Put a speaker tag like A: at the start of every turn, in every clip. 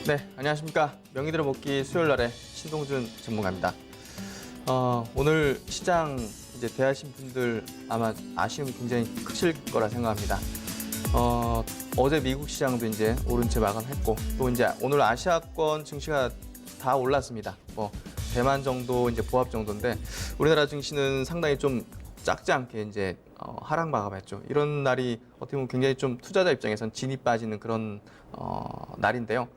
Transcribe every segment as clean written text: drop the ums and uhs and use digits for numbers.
A: 네, 안녕하십니까. 명의 들어먹기 수요일 날의 신동준 전문가입니다. 오늘 시장 이제 대하신 분들 아마 아쉬움이 굉장히 크실 거라 생각합니다. 어제 미국 시장도 이제 오른 채 마감했고 또 이제 오늘 아시아권 증시가 다 올랐습니다. 대만 정도 이제 보합 정도인데 우리나라 증시는 상당히 좀 작지 않게 이제 하락 마감했죠. 이런 날이 어떻게 보면 굉장히 좀 투자자 입장에선 진이 빠지는 그런 날인데요.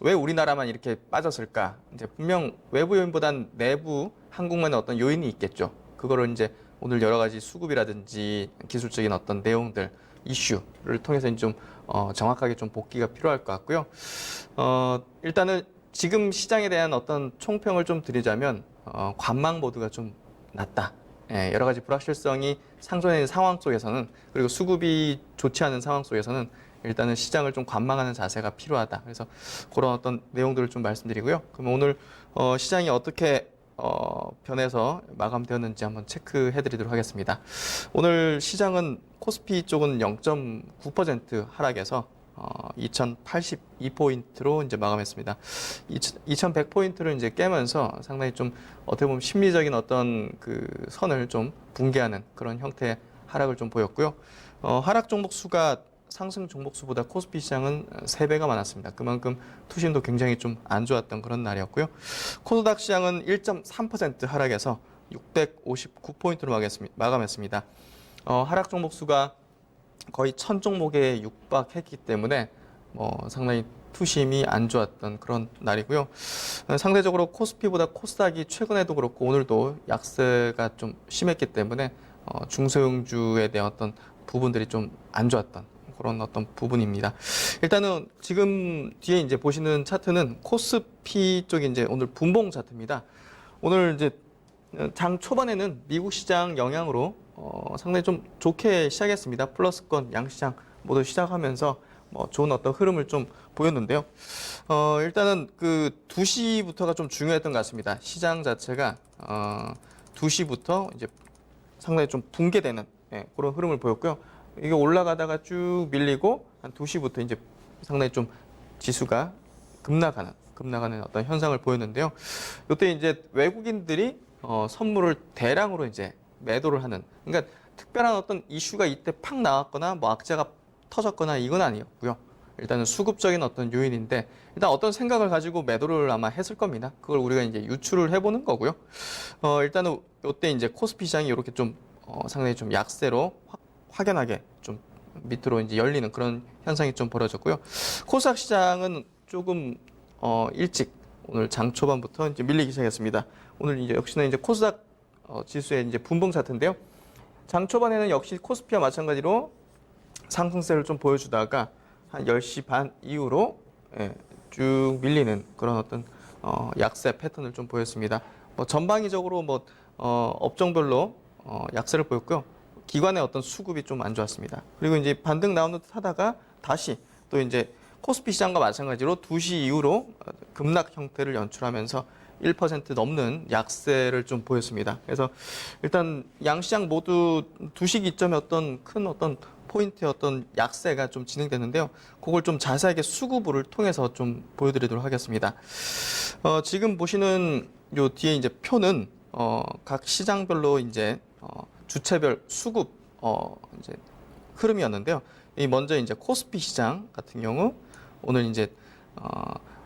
A: 왜 우리나라만 이렇게 빠졌을까? 이제 분명 외부 요인보단 내부 한국만의 어떤 요인이 있겠죠. 그거를 이제 오늘 여러 가지 수급이라든지 기술적인 어떤 내용들, 이슈를 통해서 좀 정확하게 좀 복기가 필요할 것 같고요. 일단은 지금 시장에 대한 어떤 총평을 좀 드리자면 관망 모드가 좀 낮다. 예, 여러 가지 불확실성이 상존하는 상황 속에서는 그리고 수급이 좋지 않은 상황 속에서는 일단은 시장을 좀 관망하는 자세가 필요하다. 그래서 그런 어떤 내용들을 좀 말씀드리고요. 그럼 오늘 시장이 어떻게 변해서 마감되었는지 한번 체크해 드리도록 하겠습니다. 오늘 시장은 코스피 쪽은 0.9% 하락해서 2082포인트로 이제 마감했습니다. 2100포인트를 이제 깨면서 상당히 좀 어떻게 보면 심리적인 어떤 그 선을 좀 붕괴하는 그런 형태의 하락을 좀 보였고요. 하락 종목 수가 상승 종목 수보다 코스피 시장은 3배가 많았습니다. 그만큼 투심도 굉장히 좀 안 좋았던 그런 날이었고요. 코스닥 시장은 1.3% 하락해서 659포인트로 마감했습니다. 하락 종목 수가 거의 1000종목에 육박했기 때문에 상당히 투심이 안 좋았던 그런 날이고요. 상대적으로 코스피보다 코스닥이 최근에도 그렇고 오늘도 약세가 좀 심했기 때문에 중소형주에 대한 어떤 부분들이 좀 안 좋았던 그런 어떤 부분입니다. 일단은 지금 뒤에 이제 보시는 차트는 코스피 쪽이 이제 오늘 분봉 차트입니다. 오늘 이제 장 초반에는 미국 시장 영향으로 상당히 좀 좋게 시작했습니다. 플러스권 양시장 모두 시작하면서 좋은 어떤 흐름을 좀 보였는데요. 일단은 그 2시부터가 좀 중요했던 것 같습니다. 시장 자체가 2시부터 이제 상당히 좀 붕괴되는 그런 흐름을 보였고요. 이게 올라가다가 쭉 밀리고 한 2시부터 이제 상당히 좀 지수가 급락하는 어떤 현상을 보였는데요. 이때 이제 외국인들이 선물을 대량으로 이제 매도를 하는, 그러니까 특별한 어떤 이슈가 이때 팍 나왔거나 악재가 터졌거나 이건 아니었고요. 일단은 수급적인 어떤 요인인데 일단 어떤 생각을 가지고 매도를 아마 했을 겁니다. 그걸 우리가 이제 유추를 해보는 거고요. 일단은 이때 이제 코스피 시장이 이렇게 좀 상당히 좀 약세로 확연하게 좀 밑으로 이제 열리는 그런 현상이 좀 벌어졌고요. 코스닥 시장은 조금 일찍 오늘 장 초반부터 이제 밀리기 시작했습니다. 오늘 이제 역시나 이제 코스닥 지수의 이제 분봉 차트인데요. 장 초반에는 역시 코스피와 마찬가지로 상승세를 좀 보여주다가 한 10시 반 이후로 쭉 밀리는 그런 어떤 약세 패턴을 좀 보였습니다. 전방위적으로 업종별로 약세를 보였고요. 기관의 어떤 수급이 좀 안 좋았습니다. 그리고 이제 반등 나오는 듯 하다가 다시 또 이제 코스피 시장과 마찬가지로 2시 이후로 급락 형태를 연출하면서 1% 넘는 약세를 좀 보였습니다. 그래서 일단 양시장 모두 2시 기점에 큰 어떤 포인트의 어떤 약세가 좀 진행됐는데요. 그걸 좀 자세하게 수급을 통해서 좀 보여드리도록 하겠습니다. 지금 보시는 요 뒤에 이제 표는 각 시장별로 이제 주체별 수급 이제 흐름이었는데요. 먼저 이제 코스피 시장 같은 경우 오늘 이제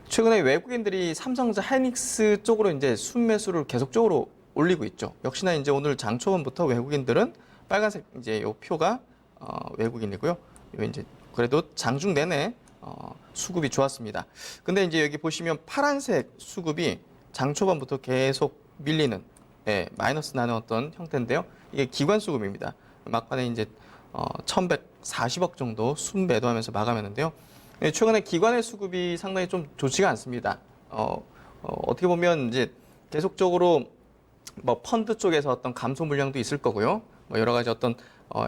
A: 최근에 외국인들이 삼성전자 하이닉스 쪽으로 이제 순매수를 계속적으로 올리고 있죠. 역시나 이제 오늘 장 초반부터 외국인들은 빨간색 이제 요 표가 외국인이고요. 요 이제 그래도 장중 내내 수급이 좋았습니다. 근데 이제 여기 보시면 파란색 수급이 장 초반부터 계속 밀리는 마이너스 나는 어떤 형태인데요. 이게 기관 수급입니다. 막판에 이제 1140억 정도 순매도하면서 마감했는데요. 최근에 기관의 수급이 상당히 좀 좋지가 않습니다. 어떻게 보면 이제 계속적으로 펀드 쪽에서 어떤 감소 물량도 있을 거고요. 여러 가지 어떤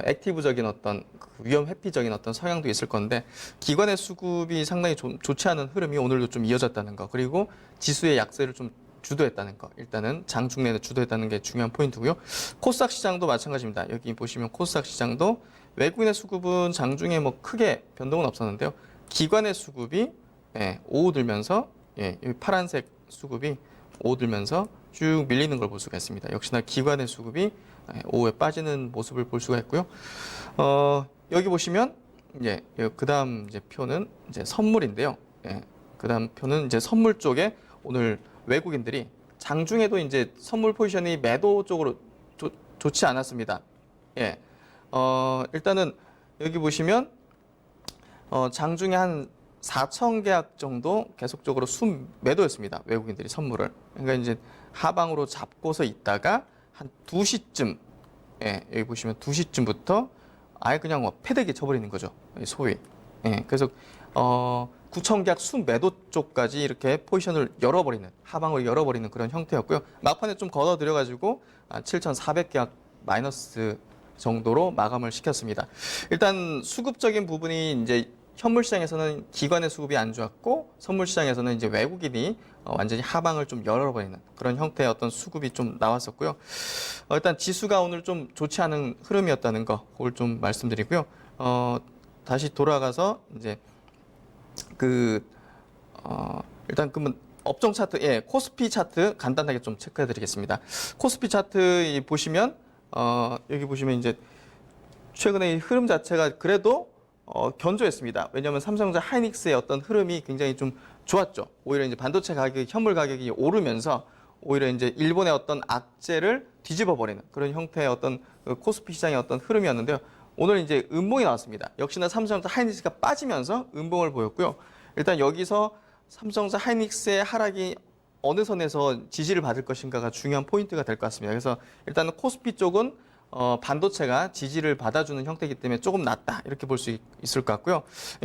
A: 액티브적인 어떤 위험 회피적인 어떤 성향도 있을 건데 기관의 수급이 상당히 좀 좋지 않은 흐름이 오늘도 좀 이어졌다는 거, 그리고 지수의 약세를 좀 주도했다는 거, 일단은 장중 내내 주도했다는 게 중요한 포인트고요. 코스닥 시장도 마찬가지입니다. 여기 보시면 코스닥 시장도 외국인의 수급은 장중에 크게 변동은 없었는데요. 기관의 수급이 오후 들면서 여기 파란색 수급이 오후 들면서 쭉 밀리는 걸 볼 수가 있습니다. 역시나 기관의 수급이 오후에 빠지는 모습을 볼 수가 있고요. 여기 보시면 그다음 이제 표는 이제 선물인데요. 그다음 표는 이제 선물 쪽에 오늘 외국인들이 장중에도 이제 선물 포지션이 매도 쪽으로 좋지 않았습니다. 일단은 여기 보시면 장중에 한 4천 계약 정도 계속적으로 매도였습니다. 외국인들이 선물을. 그러니까 이제 하방으로 잡고서 있다가 한 2시쯤, 여기 보시면 2시쯤부터 아예 그냥 패대기 쳐버리는 거죠. 소위. 그래서 9천 계약 매도 쪽까지 이렇게 포지션을 열어버리는, 하방을 열어버리는 그런 형태였고요. 막판에 좀 걷어들여가지고 7,400 계약 마이너스 정도로 마감을 시켰습니다. 일단 수급적인 부분이 이제 현물 시장에서는 기관의 수급이 안 좋았고 선물 시장에서는 이제 외국인이 완전히 하방을 좀 열어버리는 그런 형태의 어떤 수급이 좀 나왔었고요. 일단 지수가 오늘 좀 좋지 않은 흐름이었다는 거, 그걸 좀 말씀드리고요. 다시 돌아가서 이제 일단 그러면 업종 차트, 코스피 차트 간단하게 좀 체크해드리겠습니다. 코스피 차트 보시면 여기 보시면 이제 최근에 이 흐름 자체가 그래도 견조했습니다. 왜냐하면 삼성전자 하이닉스의 어떤 흐름이 굉장히 좀 좋았죠. 오히려 이제 반도체 가격이, 현물 가격이 오르면서 오히려 이제 일본의 어떤 악재를 뒤집어 버리는 그런 형태의 어떤 코스피 시장의 어떤 흐름이었는데요. 오늘 이제 음봉이 나왔습니다. 역시나 삼성전자 하이닉스가 빠지면서 음봉을 보였고요. 일단 여기서 삼성전자 하이닉스의 하락이 어느 선에서 지지를 받을 것인가가 중요한 포인트가 될 것 같습니다. 그래서 일단은 코스피 쪽은 반도체가 지지를 받아주는 형태이기 때문에 조금 낫다 이렇게 볼 수 있을 것 같고요.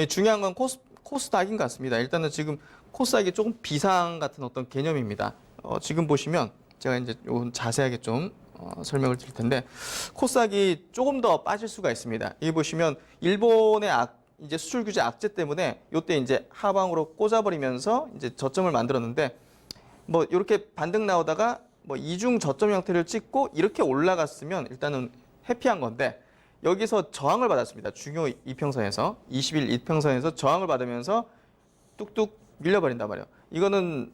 A: 중요한 건 코스닥인 것 같습니다. 일단은 지금 코스닥이 조금 비상 같은 어떤 개념입니다. 지금 보시면 제가 이제 요건 자세하게 좀 설명을 드릴 텐데 코스닥이 조금 더 빠질 수가 있습니다. 여기 보시면 일본의 이제 수출 규제 악재 때문에 요때 이제 하방으로 꽂아버리면서 이제 저점을 만들었는데 뭐 이렇게 반등 나오다가 뭐 이중 저점 형태를 찍고 이렇게 올라갔으면 일단은 해피한 건데 여기서 저항을 받았습니다. 중요 이평선에서 20일 이평선에서 저항을 받으면서 뚝뚝 밀려버린단 말이에요. 이거는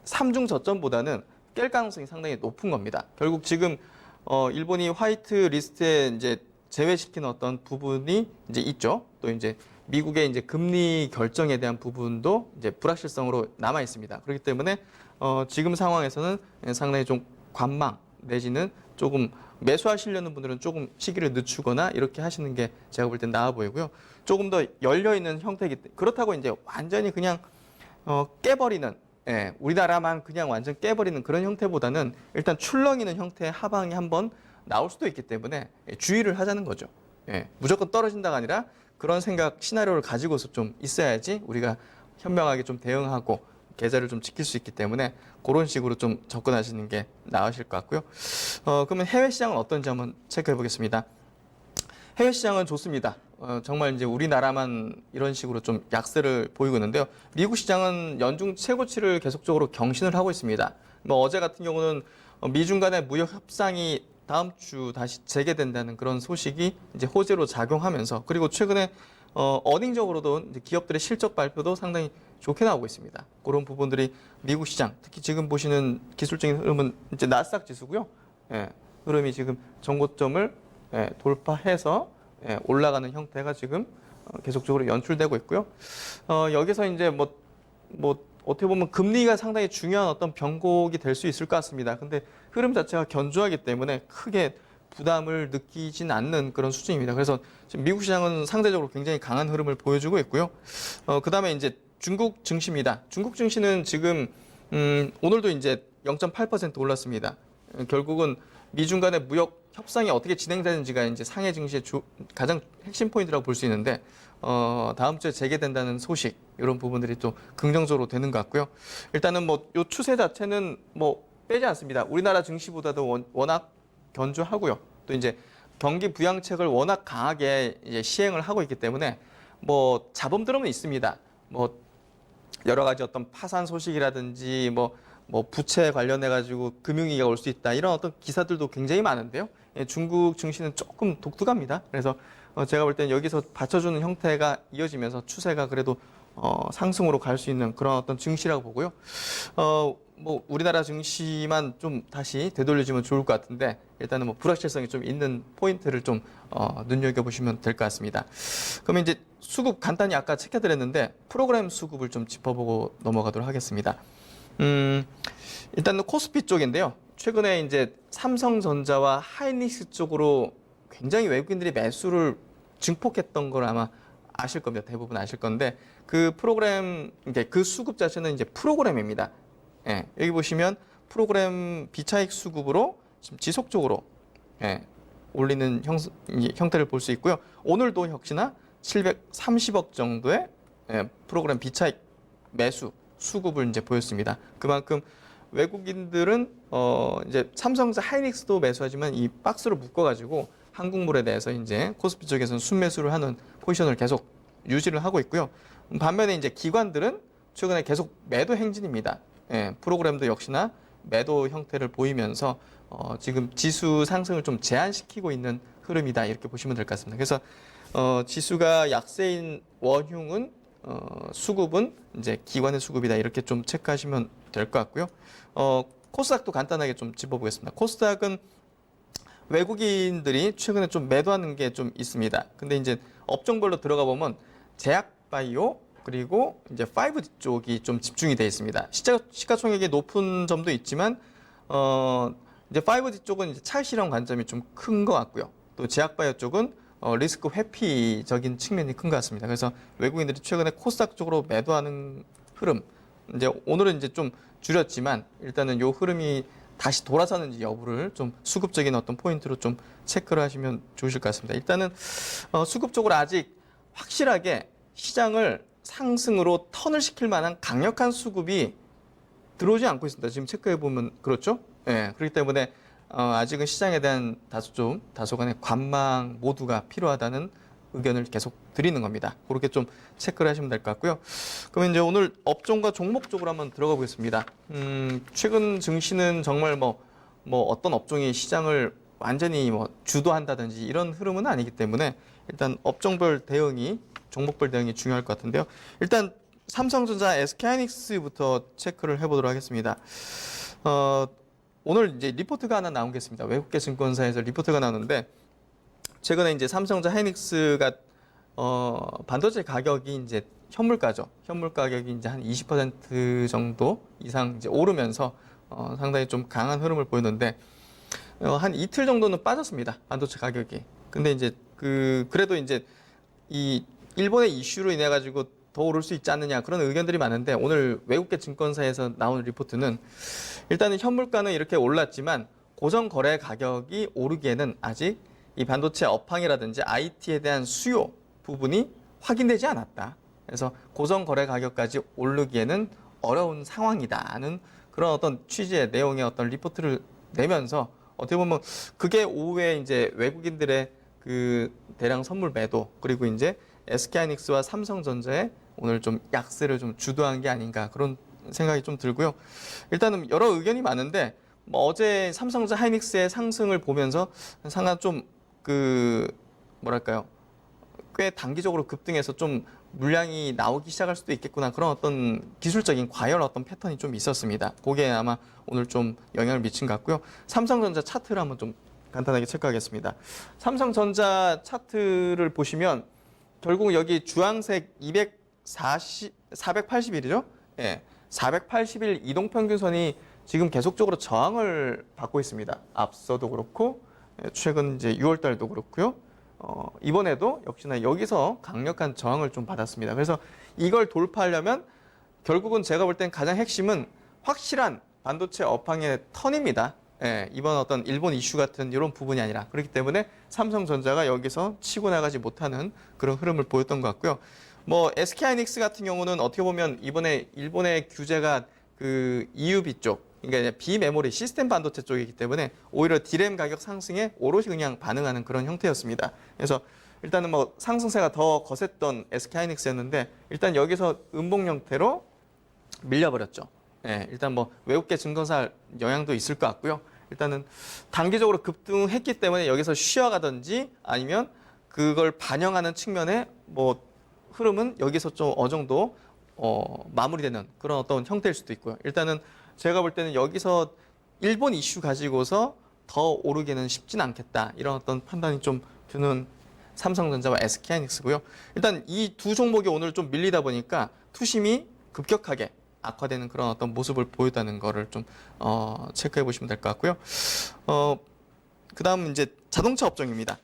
A: 3중 저점보다는 깰 가능성이 상당히 높은 겁니다. 결국 지금 일본이 화이트 리스트에 이제 제외시키는 어떤 부분이 이제 있죠. 또 이제 미국의 이제 금리 결정에 대한 부분도 이제 불확실성으로 남아 있습니다. 그렇기 때문에 지금 상황에서는 상당히 좀 관망 내지는 조금 매수하시려는 분들은 조금 시기를 늦추거나 이렇게 하시는 게 제가 볼 땐 나아 보이고요. 조금 더 열려 있는 형태이기 때문에 그렇다고 이제 완전히 그냥 깨버리는 우리나라만 그냥 완전 깨버리는 그런 형태보다는 일단 출렁이는 형태의 하방이 한번 나올 수도 있기 때문에 주의를 하자는 거죠. 무조건 떨어진다가 아니라 그런 생각 시나리오를 가지고서 좀 있어야지 우리가 현명하게 좀 대응하고 계좌를 좀 지킬 수 있기 때문에 그런 식으로 좀 접근하시는 게 나으실 것 같고요. 그러면 해외 시장은 어떤지 한번 체크해 보겠습니다. 해외 시장은 좋습니다. 정말 이제 우리나라만 이런 식으로 좀 약세를 보이고 있는데요. 미국 시장은 연중 최고치를 계속적으로 경신을 하고 있습니다. 뭐 어제 같은 경우는 미중 간의 무역 협상이 다음 주 다시 재개된다는 그런 소식이 이제 호재로 작용하면서 그리고 최근에 어닝적으로도 이제 기업들의 실적 발표도 상당히 좋게 나오고 있습니다. 그런 부분들이 미국 시장, 특히 지금 보시는 기술적인 흐름은 이제 나스닥 지수고요. 흐름이 지금 전고점을 돌파해서 올라가는 형태가 지금 계속적으로 연출되고 있고요. 여기서 이제 뭐 어떻게 보면 금리가 상당히 중요한 어떤 변곡이 될 수 있을 것 같습니다. 근데 흐름 자체가 견조하기 때문에 크게 부담을 느끼진 않는 그런 수준입니다. 그래서 지금 미국 시장은 상대적으로 굉장히 강한 흐름을 보여주고 있고요. 그 다음에 이제 중국 증시입니다. 중국 증시는 지금 오늘도 이제 0.8% 올랐습니다. 결국은 미중 간의 무역 협상이 어떻게 진행되는지가 이제 상해 증시의 가장 핵심 포인트라고 볼 수 있는데 다음 주에 재개된다는 소식 이런 부분들이 또 긍정적으로 되는 것 같고요. 일단은 뭐 요 추세 자체는 뭐 빼지 않습니다. 우리나라 증시보다도 워낙 견조하고요. 또 이제 경기 부양책을 워낙 강하게 이제 시행을 하고 있기 때문에 뭐 잡음들은 있습니다. 뭐 여러 가지 어떤 파산 소식이라든지 뭐 부채 관련해 가지고 금융위기가 올 수 있다 이런 어떤 기사들도 굉장히 많은데요. 중국 증시는 조금 독특합니다. 그래서 제가 볼 때는 여기서 받쳐주는 형태가 이어지면서 추세가 그래도 상승으로 갈 수 있는 그런 어떤 증시라고 보고요. 뭐 우리나라 증시만 좀 다시 되돌려주면 좋을 것 같은데 일단은 뭐 불확실성이 좀 있는 포인트를 좀 눈여겨보시면 될 것 같습니다. 그러면 이제 수급 간단히 아까 체크해드렸는데 프로그램 수급을 좀 짚어보고 넘어가도록 하겠습니다. 일단은 코스피 쪽인데요. 최근에 이제 삼성전자와 하이닉스 쪽으로 굉장히 외국인들이 매수를 증폭했던 걸 아마 아실 겁니다. 대부분 아실 건데 그 프로그램, 그 수급 자체는 이제 프로그램입니다. 예, 여기 보시면 프로그램 비차익 수급으로 지금 지속적으로 올리는 형태를 볼 수 있고요. 오늘도 역시나 730억 정도의 프로그램 비차익 매수 수급을 이제 보였습니다. 그만큼 외국인들은 이제 삼성전자 하이닉스도 매수하지만 이 박스로 묶어가지고 한국물에 대해서 이제 코스피 쪽에서는 순매수를 하는 포지션을 계속 유지를 하고 있고요. 반면에 이제 기관들은 최근에 계속 매도 행진입니다. 프로그램도 역시나 매도 형태를 보이면서 지금 지수 상승을 좀 제한시키고 있는 흐름이다 이렇게 보시면 될 것 같습니다. 그래서 지수가 약세인 원흉은 수급은 이제 기관의 수급이다 이렇게 좀 체크하시면 될 것 같고요. 코스닥도 간단하게 좀 짚어보겠습니다. 코스닥은 외국인들이 최근에 좀 매도하는 게 좀 있습니다. 근데 이제 업종별로 들어가 보면 제약바이오 그리고 이제 5D 쪽이 좀 집중이 되어 있습니다. 시가총액이 높은 점도 있지만 이제 5D 쪽은 이제 차익실현 관점이 좀 큰 것 같고요. 또 제약바이오 쪽은 리스크 회피적인 측면이 큰 것 같습니다. 그래서 외국인들이 최근에 코스닥 쪽으로 매도하는 흐름, 이제 오늘은 이제 좀 줄였지만 일단은 요 흐름이 다시 돌아서는지 여부를 좀 수급적인 어떤 포인트로 좀 체크를 하시면 좋으실 것 같습니다. 일단은 수급 쪽으로 아직 확실하게 시장을 상승으로 턴을 시킬 만한 강력한 수급이 들어오지 않고 있습니다. 지금 체크해 보면 그렇죠? 예, 그렇기 때문에 아직은 시장에 대한 다소간의 관망 모두가 필요하다는 의견을 계속 드리는 겁니다. 그렇게 좀 체크를 하시면 될 것 같고요. 그러면 이제 오늘 업종과 종목 쪽으로 한번 들어가 보겠습니다. 최근 증시는 정말 뭐 어떤 업종이 시장을 완전히 뭐 주도한다든지 이런 흐름은 아니기 때문에 일단 업종별 대응이 종목별 대응이 중요할 것 같은데요. 일단 삼성전자, SK하이닉스부터 체크를 해보도록 하겠습니다. 오늘 이제 리포트가 하나 나온 게 있습니다. 외국계 증권사에서 리포트가 나오는데 최근에 이제 삼성전자, 하이닉스가 반도체 가격이 이제 현물가죠. 현물 가격이 이제 한 20% 정도 이상 이제 오르면서 상당히 좀 강한 흐름을 보였는데 한 이틀 정도는 빠졌습니다. 반도체 가격이. 근데 이제 그래도 이제 이 일본의 이슈로 인해 가지고 더 오를 수 있지 않느냐 그런 의견들이 많은데 오늘 외국계 증권사에서 나온 리포트는 일단은 현물가는 이렇게 올랐지만 고정 거래 가격이 오르기에는 아직 이 반도체 업황이라든지 IT에 대한 수요 부분이 확인되지 않았다. 그래서 고정 거래 가격까지 오르기에는 어려운 상황이다는 그런 어떤 취지의 내용의 어떤 리포트를 내면서 어떻게 보면 그게 오후에 이제 외국인들의 그 대량 선물 매도 그리고 이제 SK하이닉스와 삼성전자의 오늘 좀 약세를 좀 주도한 게 아닌가 그런 생각이 좀 들고요. 일단은 여러 의견이 많은데 어제 삼성전자 하이닉스의 상승을 보면서 상당히 좀 뭐랄까요? 꽤 단기적으로 급등해서 좀 물량이 나오기 시작할 수도 있겠구나 그런 어떤 기술적인 과열 어떤 패턴이 좀 있었습니다. 그게 아마 오늘 좀 영향을 미친 것 같고요. 삼성전자 차트를 한번 좀 간단하게 체크하겠습니다. 삼성전자 차트를 보시면 결국 여기 주황색 480일이죠? 예. 480일 이동평균선이 지금 계속적으로 저항을 받고 있습니다. 앞서도 그렇고 최근 이제 6월 달도 그렇고요. 이번에도 역시나 여기서 강력한 저항을 좀 받았습니다. 그래서 이걸 돌파하려면 결국은 제가 볼 땐 가장 핵심은 확실한 반도체 업황의 턴입니다. 예, 이번 어떤 일본 이슈 같은 이런 부분이 아니라 그렇기 때문에 삼성전자가 여기서 치고 나가지 못하는 그런 흐름을 보였던 것 같고요. SK하이닉스 같은 경우는 어떻게 보면 이번에 일본의 규제가 EUV 쪽 그러니까 비메모리 시스템 반도체 쪽이기 때문에 오히려 D램 가격 상승에 오롯이 그냥 반응하는 그런 형태였습니다. 그래서 일단은 상승세가 더 거셌던 SK하이닉스였는데 일단 여기서 음봉 형태로 밀려버렸죠. 예, 일단 외국계 증권사 영향도 있을 것 같고요. 일단은 단기적으로 급등했기 때문에 여기서 쉬어가든지 아니면 그걸 반영하는 측면에 흐름은 여기서 좀 어느 정도 마무리되는 그런 어떤 형태일 수도 있고요. 일단은 제가 볼 때는 여기서 일본 이슈 가지고서 더 오르기는 쉽진 않겠다. 이런 어떤 판단이 좀 드는 삼성전자와 SK하이닉스고요. 일단 이 두 종목이 오늘 좀 밀리다 보니까 투심이 급격하게 악화되는 그런 어떤 모습을 보였다는 거를 좀 체크해 보시면 될 것 같고요. 그다음 이제 자동차 업종입니다.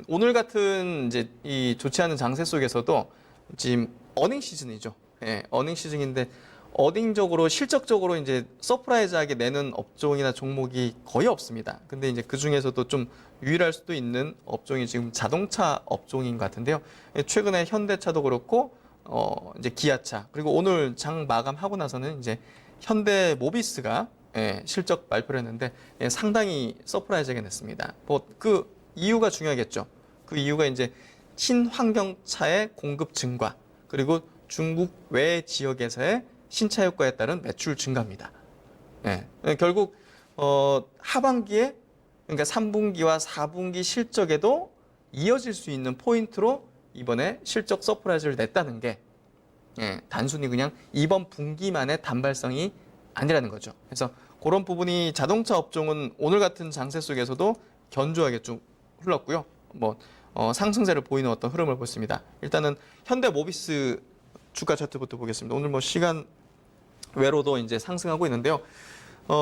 A: 오늘 같은 이제 이 좋지 않은 장세 속에서도 지금 어닝 시즌이죠. 예, 어닝 시즌인데 어닝적으로 실적적으로 이제 서프라이즈하게 내는 업종이나 종목이 거의 없습니다. 근데 이제 그 중에서도 좀 유일할 수도 있는 업종이 지금 자동차 업종인 것 같은데요. 최근에 현대차도 그렇고 이제 기아차 그리고 오늘 장 마감하고 나서는 이제 현대모비스가 실적 발표를 했는데 상당히 서프라이즈하게 냈습니다. 뭐 그 이유가 중요하겠죠. 그 이유가 이제 친환경차의 공급 증가 그리고 중국 외 지역에서의 신차 효과에 따른 매출 증가입니다. 결국 하반기에 그러니까 3분기와 4분기 실적에도 이어질 수 있는 포인트로 이번에 실적 서프라이즈를 냈다는 게 단순히 그냥 이번 분기만의 단발성이 아니라는 거죠. 그래서 그런 부분이 자동차 업종은 오늘 같은 장세 속에서도 견조하게 쭉 흘렀고요. 뭐 상승세를 보이는 어떤 흐름을 보였습니다. 일단은 현대모비스 주가 차트부터 보겠습니다. 오늘 뭐 시간 외로도 이제 상승하고 있는데요.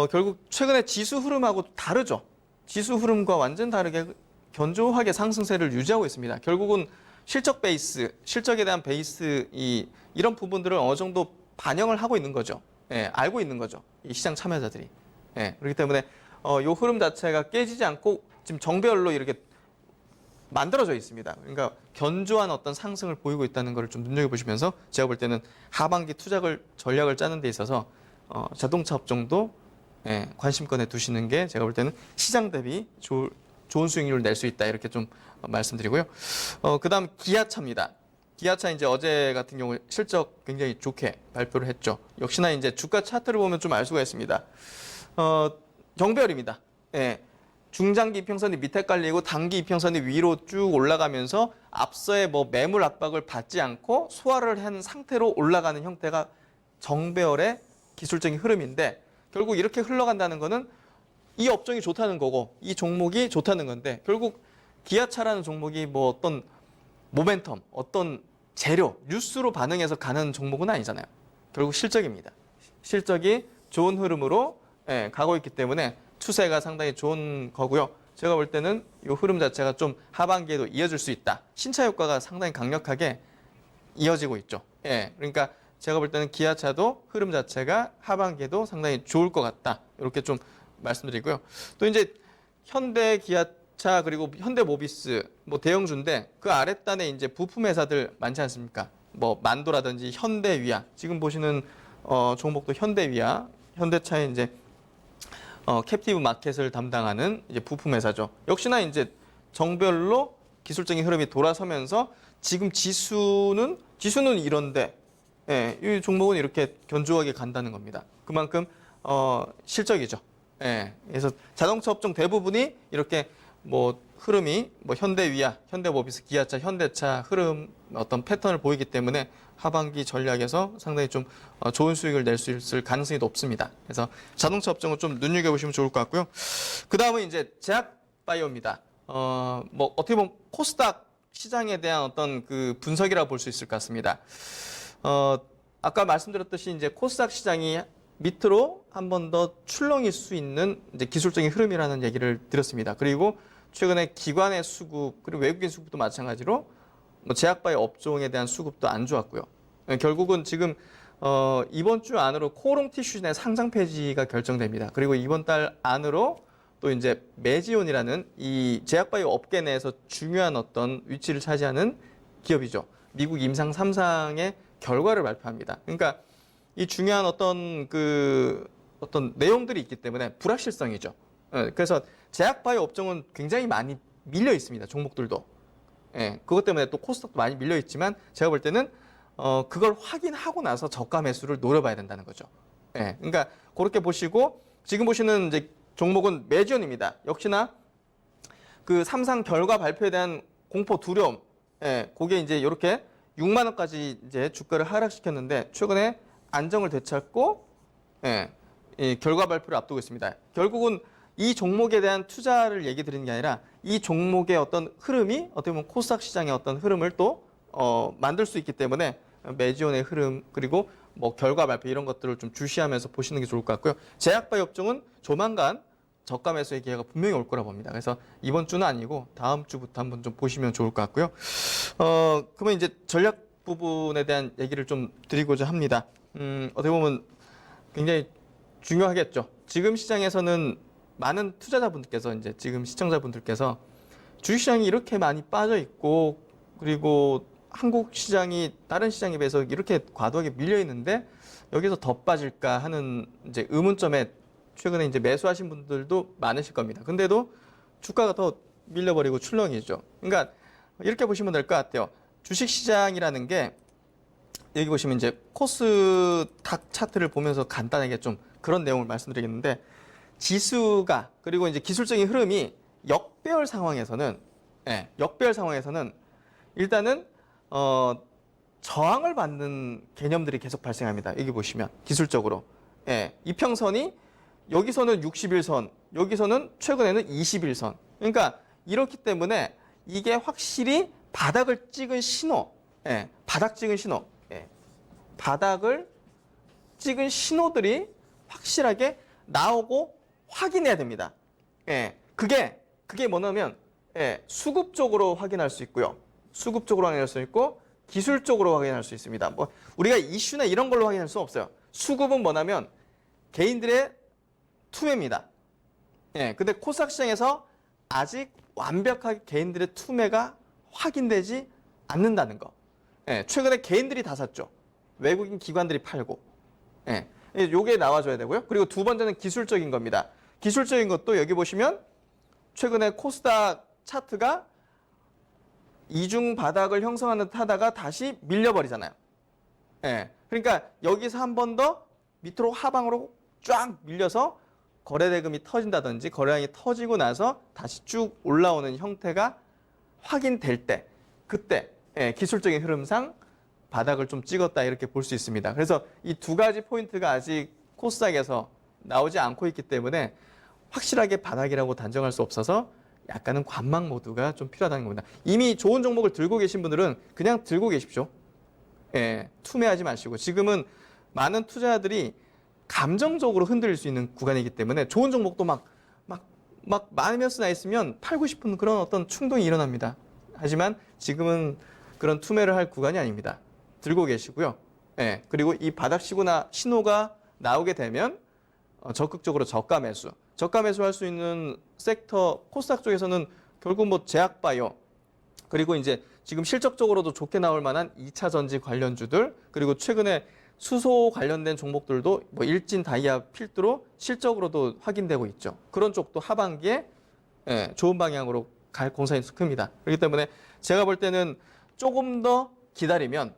A: 결국 최근에 지수 흐름하고 다르죠. 지수 흐름과 완전 다르게 견조하게 상승세를 유지하고 있습니다. 결국은 실적 베이스, 실적에 대한 베이스 이런 부분들을 어느 정도 반영을 하고 있는 거죠. 알고 있는 거죠. 이 시장 참여자들이. 그렇기 때문에 이 흐름 자체가 깨지지 않고 지금 정배열로 이렇게 만들어져 있습니다. 그러니까 견조한 어떤 상승을 보이고 있다는 것을 좀 눈여겨보시면서 제가 볼 때는 하반기 투자를 전략을 짜는 데 있어서 자동차 업종도 관심권에 두시는 게 제가 볼 때는 시장 대비 좋은 수익률을 낼 수 있다 이렇게 좀 말씀드리고요. 그다음 기아차입니다. 기아차 이제 어제 같은 경우 실적 굉장히 좋게 발표를 했죠. 역시나 이제 주가 차트를 보면 좀 알 수가 있습니다. 정배열입니다. 중장기 이평선이 밑에 깔리고 단기 이평선이 위로 쭉 올라가면서 앞서의 뭐 매물 압박을 받지 않고 소화를 한 상태로 올라가는 형태가 정배열의 기술적인 흐름인데 결국 이렇게 흘러간다는 거는 이 업종이 좋다는 거고 이 종목이 좋다는 건데 결국 기아차라는 종목이 뭐 어떤 모멘텀, 어떤 재료, 뉴스로 반응해서 가는 종목은 아니잖아요. 결국 실적입니다. 실적이 좋은 흐름으로 가고 있기 때문에 추세가 상당히 좋은 거고요. 제가 볼 때는 이 흐름 자체가 좀 하반기에도 이어질 수 있다. 신차 효과가 상당히 강력하게 이어지고 있죠. 그러니까 제가 볼 때는 기아차도 흐름 자체가 하반기에도 상당히 좋을 것 같다. 이렇게 좀 말씀드리고요. 또 이제 현대 기아차 그리고 현대모비스 뭐 대형주인데 그 아랫단에 이제 부품 회사들 많지 않습니까? 뭐 만도라든지 현대위아 지금 보시는 종목도 현대위아 현대차의 이제 캡티브 마켓을 담당하는 이제 부품 회사죠. 역시나 이제 정별로 기술적인 흐름이 돌아서면서 지금 지수는 이런데 이 종목은 이렇게 견조하게 간다는 겁니다. 그만큼 실적이죠. 그래서 자동차 업종 대부분이 이렇게 뭐 흐름이 뭐 현대위아, 현대모비스, 기아차, 현대차 흐름 어떤 패턴을 보이기 때문에 하반기 전략에서 상당히 좀 좋은 수익을 낼 수 있을 가능성이 높습니다. 그래서 자동차 업종을 좀 눈여겨보시면 좋을 것 같고요. 그 다음은 이제 제약바이오입니다. 뭐 어떻게 보면 코스닥 시장에 대한 어떤 그 분석이라고 볼 수 있을 것 같습니다. 아까 말씀드렸듯이 이제 코스닥 시장이 밑으로 한 번 더 출렁일 수 있는 이제 기술적인 흐름이라는 얘기를 드렸습니다. 그리고 최근에 기관의 수급 그리고 외국인 수급도 마찬가지로 뭐 제약바이오 업종에 대한 수급도 안 좋았고요. 결국은 지금 이번 주 안으로 코오롱 티슈진의 상장 폐지가 결정됩니다. 그리고 이번 달 안으로 또 이제 메지온이라는 이 제약바이오 업계 내에서 중요한 어떤 위치를 차지하는 기업이죠. 미국 임상 3상의 결과를 발표합니다. 그러니까 이 중요한 어떤 어떤 내용들이 있기 때문에 불확실성이죠. 그래서 제약바이오 업종은 굉장히 많이 밀려 있습니다. 종목들도. 그것 때문에 또 코스닥도 많이 밀려 있지만 제가 볼 때는 그걸 확인하고 나서 저가 매수를 노려봐야 된다는 거죠. 그러니까 그렇게 보시고 지금 보시는 이제 종목은 메지온입니다. 역시나 그 3상 결과 발표에 대한 공포 두려움, 그게 이제 이렇게 6만 원까지 이제 주가를 하락시켰는데 최근에 안정을 되찾고 이 결과 발표를 앞두고 있습니다. 결국은 이 종목에 대한 투자를 얘기 드리는 게 아니라 이 종목의 어떤 흐름이 어떻게 보면 코스닥 시장의 어떤 흐름을 또 만들 수 있기 때문에 매지온의 흐름 그리고 뭐 결과 발표 이런 것들을 좀 주시하면서 보시는 게 좋을 것 같고요. 제약바이오 업종은 조만간 저가 매수의 기회가 분명히 올 거라 봅니다. 그래서 이번 주는 아니고 다음 주부터 한번 좀 보시면 좋을 것 같고요. 그러면 이제 전략 부분에 대한 얘기를 좀 드리고자 합니다. 어떻게 보면 굉장히 중요하겠죠. 지금 시장에서는 많은 투자자분들께서 이제 지금 시청자분들께서 주식시장이 이렇게 많이 빠져 있고 그리고 한국 시장이 다른 시장에 비해서 이렇게 과도하게 밀려 있는데 여기서 더 빠질까 하는 이제 의문점에 최근에 이제 매수하신 분들도 많으실 겁니다. 근데도 주가가 더 밀려버리고 출렁이죠. 그러니까 이렇게 보시면 될 것 같아요. 주식시장이라는 게 여기 보시면 이제 코스닥 차트를 보면서 간단하게 좀 그런 내용을 말씀드리겠는데 지수가 그리고 이제 기술적인 흐름이 역배열 상황에서는 역배열 상황에서는 일단은 저항을 받는 개념들이 계속 발생합니다. 여기 보시면 기술적으로 이평선이 여기서는 60일선, 여기서는 최근에는 20일선. 그러니까 이렇기 때문에 이게 확실히 바닥을 찍은 신호, 바닥 찍은 신호, 바닥을 찍은 신호들이 확실하게 나오고 확인해야 됩니다. 그게 뭐냐면 수급적으로 확인할 수 있고요. 수급적으로 확인할 수 있고 기술적으로 확인할 수 있습니다. 뭐 우리가 이슈나 이런 걸로 확인할 수 없어요. 수급은 뭐냐면 개인들의 투매입니다. 근데 코스닥 시장에서 아직 완벽하게 개인들의 투매가 확인되지 않는다는 거. 최근에 개인들이 다 샀죠. 외국인 기관들이 팔고. 요게 나와줘야 되고요. 그리고 두 번째는 기술적인 겁니다. 기술적인 것도 여기 보시면 최근에 코스닥 차트가 이중 바닥을 형성하는 듯 하다가 다시 밀려버리잖아요. 그러니까 여기서 한 번 더 밑으로 하방으로 쫙 밀려서 거래대금이 터진다든지 거래량이 터지고 나서 다시 쭉 올라오는 형태가 확인될 때 그때 기술적인 흐름상 바닥을 좀 찍었다 이렇게 볼 수 있습니다. 그래서 이 두 가지 포인트가 아직 코스닥에서 나오지 않고 있기 때문에 확실하게 바닥이라고 단정할 수 없어서 약간은 관망 모드가 좀 필요하다는 겁니다. 이미 좋은 종목을 들고 계신 분들은 그냥 들고 계십시오. 투매하지 마시고 지금은 많은 투자자들이 감정적으로 흔들릴 수 있는 구간이기 때문에 좋은 종목도 막 마이너스 나 있으면 팔고 싶은 그런 어떤 충동이 일어납니다. 하지만 지금은 그런 투매를 할 구간이 아닙니다. 들고 계시고요. 그리고 이 바닥 신호가 나오게 되면 적극적으로 저가 매수할 수 있는 섹터 코스닥 쪽에서는 결국 뭐 제약바이오 그리고 이제 지금 실적적으로도 좋게 나올 만한 2차 전지 관련주들 그리고 최근에 수소 관련된 종목들도 뭐 일진 다이아 필두로 실적으로도 확인되고 있죠. 그런 쪽도 하반기에 좋은 방향으로 갈 공산이 큽니다. 그렇기 때문에 제가 볼 때는 조금 더 기다리면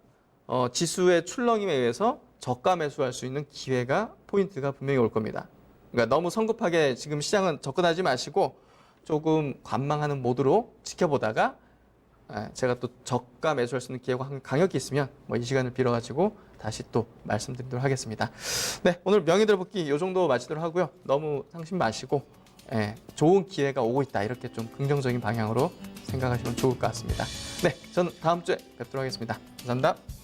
A: 지수의 출렁임에 의해서 저가 매수할 수 있는 기회가 포인트가 분명히 올 겁니다. 그러니까 너무 성급하게 지금 시장은 접근하지 마시고 조금 관망하는 모드로 지켜보다가 제가 또 저가 매수할 수 있는 기회가 강력히 있으면 뭐 이 시간을 빌어가지고 다시 또 말씀드리도록 하겠습니다. 네, 오늘 명의 들어붙기 이 정도 마치도록 하고요. 너무 상심 마시고 좋은 기회가 오고 있다 이렇게 좀 긍정적인 방향으로 생각하시면 좋을 것 같습니다. 네, 저는 다음 주에 뵙도록 하겠습니다. 감사합니다.